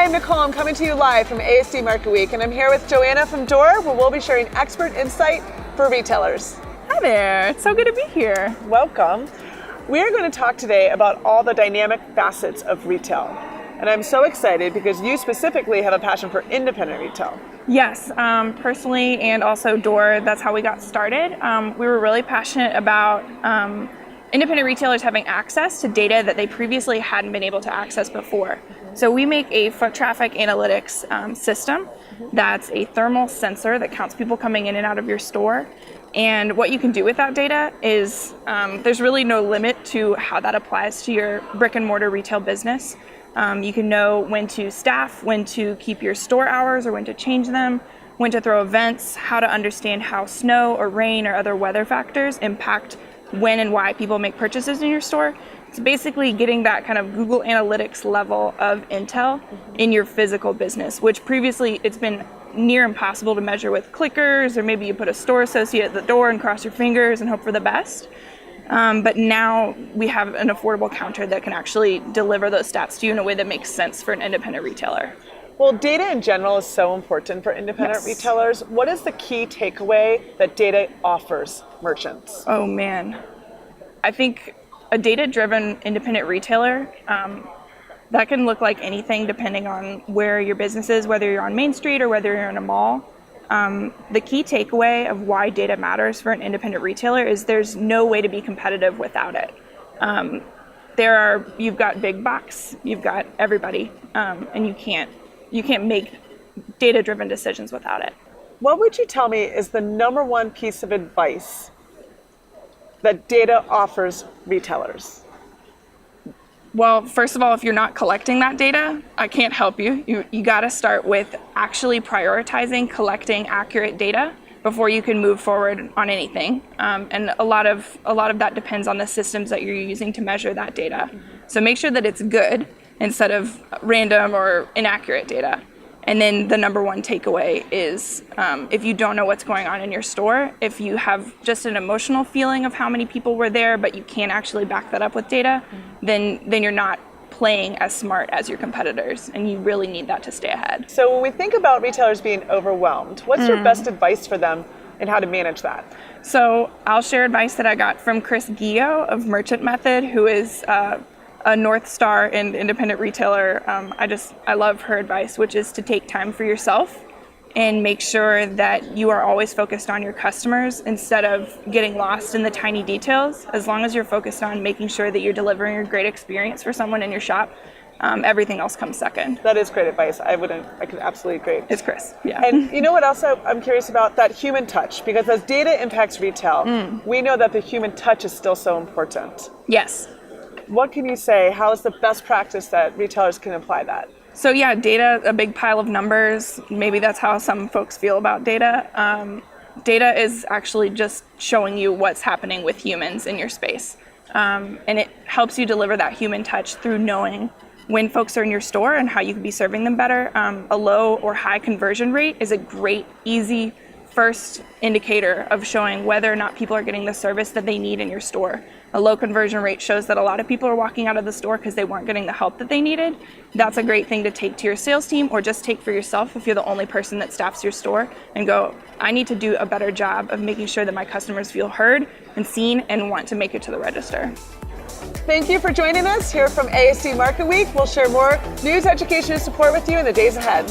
Hi, I'm Nicole. I'm coming to you live from ASD Market Week, and I'm here with Joanna from Door, where we'll be sharing expert insight for retailers. Hi there, it's so good to be here. Welcome. We are going to talk today about all the dynamic facets of retail. And I'm so excited because you specifically have a passion for independent retail. Yes, personally and also Door, that's how we got started. We were really passionate about independent retailers having access to data that they previously hadn't been able to access before. So we make a foot traffic analytics system that's a thermal sensor that counts people coming in and out of your store. And what you can do with that data is there's really no limit to how that applies to your brick and mortar retail business. You can know when to staff, when to keep your store hours or when to change them, when to throw events, how to understand how snow or rain or other weather factors impact when and why people make purchases in your store. It's basically getting that kind of Google Analytics level of intel in your physical business, which previously it's been near impossible to measure with clickers, or maybe you put a store associate at the door and cross your fingers and hope for the best. But now we have an affordable counter that can actually deliver those stats to you in a way that makes sense for an independent retailer. Well, data in general is so important for independent retailers. What is the key takeaway that data offers merchants? Oh man, I think a data-driven independent retailer, that can look like anything depending on where your business is, whether you're on Main Street or whether you're in a mall. The key takeaway of why data matters for an independent retailer is there's no way to be competitive without it. You've got big box, you've got everybody, and you can't make data-driven decisions without it. What would you tell me is the number one piece of advice that data offers retailers? Well, first of all, if you're not collecting that data, I can't help you. You got to start with actually prioritizing collecting accurate data before you can move forward on anything. And a lot of that depends on the systems that you're using to measure that data. So make sure that it's good instead of random or inaccurate data. And then the number one takeaway is if you don't know what's going on in your store, if you have just an emotional feeling of how many people were there, but you can't actually back that up with data, then you're not playing as smart as your competitors, and you really need that to stay ahead. So when we think about retailers being overwhelmed, what's your best advice for them and how to manage that? So I'll share advice that I got from Chris Guillo of Merchant Method, who is a North Star and independent retailer. I love her advice, which is to take time for yourself and make sure that you are always focused on your customers instead of getting lost in the tiny details. As long as you're focused on making sure that you're delivering a great experience for someone in your shop, everything else comes second. That is great advice. I could absolutely agree. It's Chris, yeah. And you know what else I'm curious about? That human touch, because as data impacts retail, we know that the human touch is still so important. Yes. What can you say? How is the best practice that retailers can apply that? So yeah, data, a big pile of numbers. Maybe that's how some folks feel about data. Data is actually just showing you what's happening with humans in your space. And it helps you deliver that human touch through knowing when folks are in your store and how you can be serving them better. A low or high conversion rate is a great, easy first indicator of showing whether or not people are getting the service that they need in your store. A low conversion rate shows that a lot of people are walking out of the store because they weren't getting the help that they needed. That's a great thing to take to your sales team, or just take for yourself if you're the only person that staffs your store, and go, I need to do a better job of making sure that my customers feel heard and seen and want to make it to the register. Thank you for joining us here from ASD Market Week. We'll share more news, education, and support with you in the days ahead.